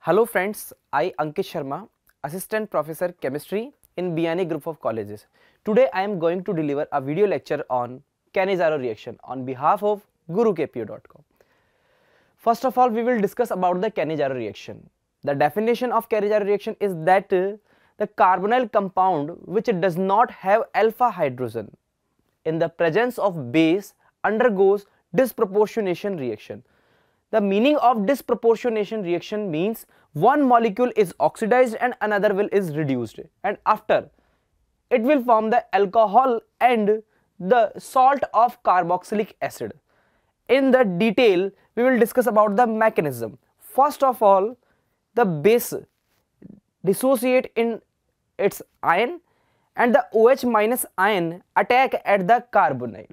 Hello friends, I Ankit Sharma, Assistant Professor Chemistry in BNA Group of Colleges. Today I am going to deliver a video lecture on Cannizzaro reaction on behalf of GuruKPO.com. First of all, we will discuss about the Cannizzaro reaction. The definition of Cannizzaro reaction is that the carbonyl compound which does not have alpha hydrogen in the presence of base undergoes disproportionation reaction. The meaning of disproportionation reaction means one molecule is oxidized and another is reduced, and after it will form the alcohol and the salt of carboxylic acid. In the detail, we will discuss about the mechanism. First of all, the base dissociate in its ion and the OH minus ion attack at the carbonyl.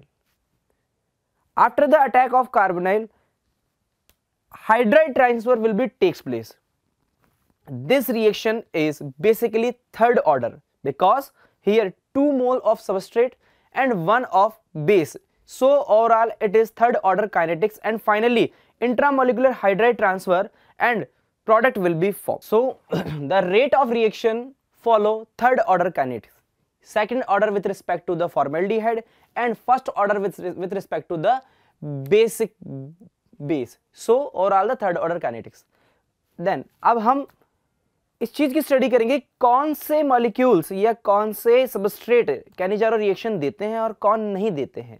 After the attack of carbonyl, hydride transfer will be takes place. This reaction is basically third order because here 2 mole of substrate and 1 of base. So overall it is third order kinetics, and finally intramolecular hydride transfer and product will be formed. So the rate of reaction follow third order kinetics, second order with respect to the formaldehyde, and first order with respect to the basic base. So overall the third order kinetics. Then अब हम इस चीज की study करेंगे कौन से molecules या कौन से सबस्ट्रेट कैनिजारो रिएक्शन देते हैं और कौन नहीं देते हैं.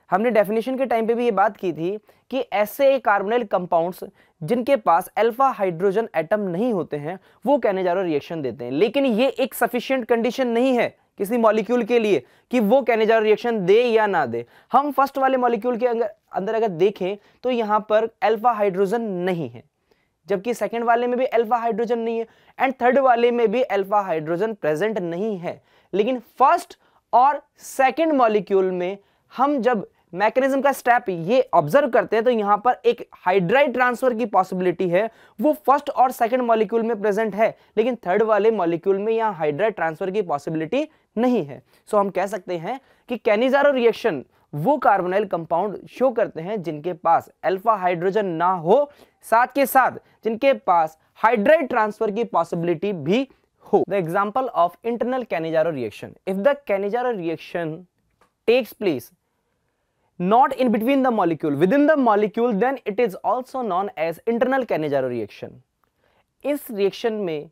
हमने डेफिनेशन के टाइम पे भी ये बात की थी कि ऐसे कार्बोनिल कंपाउंड्स जिनके पास अल्फा हाइड्रोजन एटम नहीं होते हैं वो कैनिजारो रिएक्शन देते हैं, लेकिन ये एक सफिशिएंट कंडीशन नहीं है किसी मॉलिक्यूल के लिए कि वो कैनिजारो रिएक्शन दे या ना दे. हम फर्स्ट वाले मॉलिक्यूल के अंदर अगर देखें तो यहाँ पर अल्फा हाइड्रोजन नहीं है, जबकि सेकंड वाले में भी अल्फा हाइड्रोजन नहीं है एंड थर्ड वाले में भी अल्फा हाइड्रोजन प्रेजेंट नहीं है. लेकिन फर्स्ट और सेकंड मॉलिक्यूल में हम जब मैकेनिज्म का स्टेप ये ऑब्जर्व करते हैं तो यहाँ पर एक हाइड्राइड ट्रांसफर की पॉसिबिलिटी है, वो फर्स्ट और सेकंड मॉलिक्यूल में प्रेजेंट है, लेकिन थर्ड वाले मॉलिक्यूल में यहाँ हाइड्राइड ट्रांसफर की पॉसिबिलिटी नहीं है. सो हम कह सकते हैं कि कैनिजारो रिएक्शन वो कार्बोनिल कंपाउंड शो करते हैं जिनके पास अल्फा हाइड्रोजन ना हो, साथ के साथ जिनके पास हाइड्राइड ट्रांसफर की पॉसिबिलिटी भी हो. The example of internal Cannizzaro reaction. If the Cannizzaro reaction takes place not in between the molecule, within the molecule, then it is also known as internal Cannizzaro reaction. इस reaction में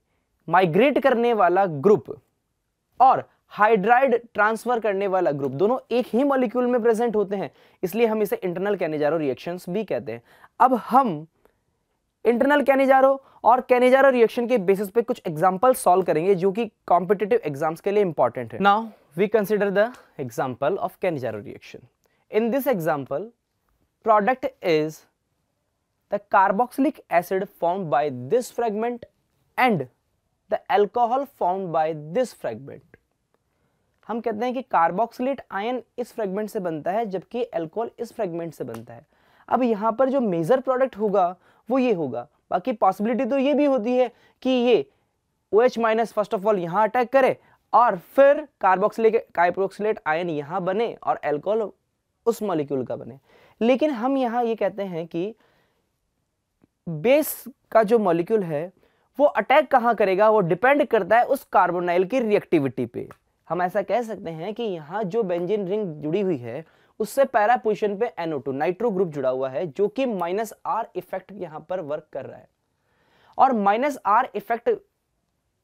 migrate करने वाला group और hydride transfer करने वाला group दोनों एक ही molecule में प्रेजेंट होते हैं, इसलिए हम इसे इंटरनल कैनिजारो रिएक्शंस भी कहते हैं. अब हम इंटरनल कैनिजारो और कैनिजारो रिएक्शन के बेसिस पे कुछ एग्जांपल सॉल्व करेंगे जो कि कॉम्पिटिटिव एग्जाम्स के लिए इंपॉर्टेंट है. Now we consider the example of Cannizzaro reaction. In this example, product is the carboxylic acid formed by this fragment and the alcohol formed by this fragment. हम कहते हैं कि कार्बोक्सिलेट आयन इस fragment से बनता है जबकि अल्कोहल इस फ्रेगमेंट से बनता है. अब यहाँ पर जो मेजर प्रोडक्ट होगा वो ये होगा. बाकी पॉसिबिलिटी तो ये भी होती है कि ये OH minus first of all यहाँ अटैक करे और फिर कार्बोक्सिलेट आयन यहाँ बने और अल्कोहल उस मॉलिक्यूल का बने. लेकिन हम यहां ये कहते हैं कि बेस का जो मॉलिक्यूल है वो अटैक कहां करेगा, वो डिपेंड करता है उस कार्बोनाइल की रिएक्टिविटी पे. हम ऐसा कह सकते हैं कि यहां जो बेंजीन रिंग जुड़ी हुई है उससे पैरा पोजीशन पे NO2 नाइट्रो ग्रुप जुड़ा हुआ है जो कि -R इफेक्ट यहां पर वर्क कर रहा है, और -R इफेक्ट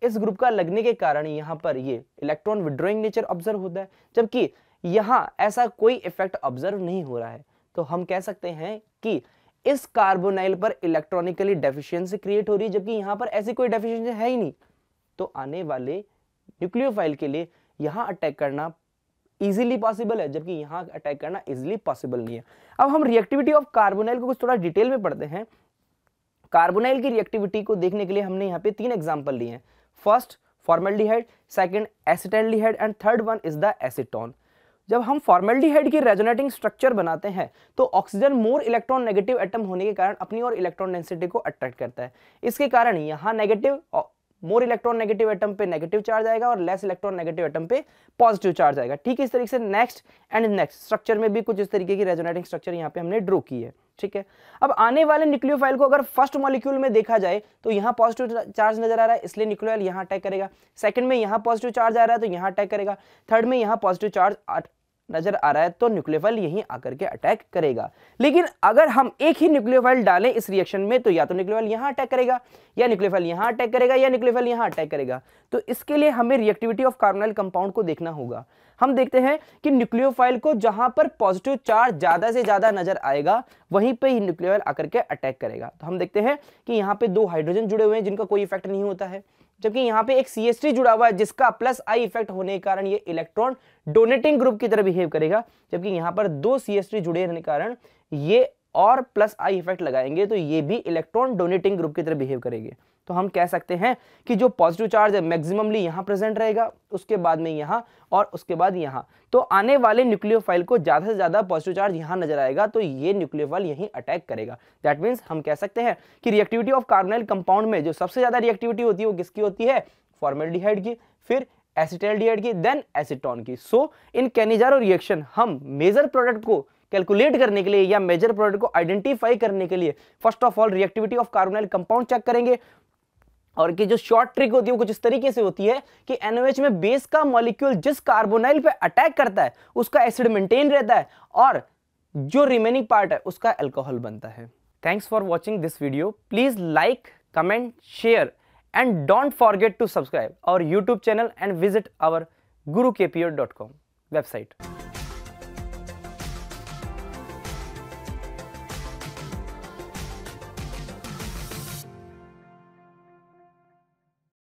इस ग्रुप का लगने के कारण यहां पर ये इलेक्ट्रॉन विड्रॉइंग नेचर ऑब्जर्व होता है, जबकि यहां ऐसा कोई इफेक्ट ऑब्जर्व नहीं हो रहा है. तो हम कह सकते हैं कि इस कार्बोनाइल पर इलेक्ट्रॉनिकली डेफिशिएंसी क्रिएट हो रही है, जबकि यहां पर ऐसी कोई डेफिशिएंसी है ही नहीं. तो आने वाले न्यूक्लियोफाइल के लिए यहां अटैक करना इजीली पॉसिबल है, जबकि यहां अटैक करना इजीली पॉसिबल नहीं है. अब हम रिएक्टिविटी ऑफ कार्बोनाइल को कुछ थोड़ा डिटेल में पढ़ते हैं. कार्बोनाइल की रिएक्टिविटी को देखने के लिए हमने यहाँ पे 3 एग्जाम्पल लिए हैं. First formaldehyde, second acetaldehyde and third one is the acetone. जब हम फॉर्मल्डिहाइड की रेजोनेटिंग स्ट्रक्चर बनाते हैं तो oxygen more electron negative atom होने के कारण अपनी और इलेक्ट्रॉन डेंसिटी को अट्रैक्ट करता है. इसके कारण यहाँ negative more electron negative atom पे नेगेटिव चार्ज आएगा और लेस इलेक्ट्रॉन नेगेटिव एटम पे पॉजिटिव चार्ज आएगा. ठीक इस तरीके से नेक्स्ट एंड नेक्स्ट स्ट्रक्चर में भी कुछ इस तरीके की रेजोनेटिंग स्ट्रक्चर यहाँ पे हमने ड्रॉ की है. ठीक है। अब आने वाले न्यूक्लियोफाइल को अगर फर्स्ट मॉलिक्यूल में देखा जाए तो यहाँ पॉजिटिव चार्ज नजर आ रहा है, इसलिए न्यूक्लियोफाइल यहाँ अटैक करेगा। सेकंड में यहाँ पॉजिटिव चार्ज आ रहा है तो यहाँ अटैक करेगा। थर्ड में यहाँ पॉजिटिव चार्ज नजर आ रहा है तो न्यूक्लियोफाइल यहीं आकर के अटैक करेगा। लेकिन अगर हम एक ही न्यूक्लियोफाइल डालें इस रिएक्शन में तो या तो न्यूक्लियोफाइल यहां अटैक करेगा, या न्यूक्लियोफाइल यहां अटैक करेगा, या न्यूक्लियोफाइल यहां अटैक करेगा। तो इसके लिए हमें रिएक्टिविटी ऑफ कार्बोनाइल कंपाउंड को देखना होगा। हम देखते हैं कि न्यूक्लियोफाइल को जहां पर पॉजिटिव चार्ज ज्यादा से ज्यादा नजर आएगा वहीं पे ही न्यूक्लियोफाइल आकर के अटैक करेगा। तो हम देखते हैं कि यहाँ पे 2 हाइड्रोजन जुड़े हुए हैं जिनका कोई इफेक्ट नहीं होता है, जबकि यहाँ पे एक CH3 जुड़ा हुआ है जिसका प्लस आई इफेक्ट होने के कारण ये इलेक्ट्रॉन डोनेटिंग ग्रुप की तरह बिहेव करेगा, जबकि यहाँ पर 2 CH3 जुड़े रहने के कारण ये और प्लस आई इफेक्ट लगाएंगे तो ये भी इलेक्ट्रॉन डोनेटिंग ग्रुप की तरह बिहेव करेंगे। तो हम कह सकते हैं कि जो पॉजिटिव चार्ज है मैक्सिममली यहाँ प्रेजेंट रहेगा, उसके बाद में यहाँ और उसके बाद यहाँ। तो आने वाले न्यूक्लियोफाइल को ज्यादा से ज्यादा पॉजिटिव चार्ज यहाँ नजर आएगा तो ये न्यूक्लियोफाइल यहीं अटैक करेगा। दैट मीन्स हम कह सकते हैं कि रिएक्टिविटी ऑफ कार्बोनाइल कंपाउंड में जो सबसे ज्यादा रिएक्टिविटी होती है वो किसकी होती है? फॉर्मेल्डिहाइड की, फिर एसिटाल्डिहाइड की, देन एसीटोन की। सो इन कैनिजारो रिएक्शन हम मेजर प्रोडक्ट को कैलकुलेट करने के लिए या मेजर प्रोडक्ट को आइडेंटिफाई करने के लिए first of all reactivity of carbonyl compound check करेंगे। और कि जो शॉर्ट ट्रिक होती है वो कुछ इस तरीके से होती है कि NaOH में बेस का मॉलिक्यूल जिस कार्बोनाइल पे अटैक करता है उसका एसिड मेंटेन रहता है और जो रिमेनिंग पार्ट है उसका अल्कोहल बनता है। Thanks for watching this video. Please like, comment, share and don't forget to subscribe our YouTube channel and visit our gurukpo.com website.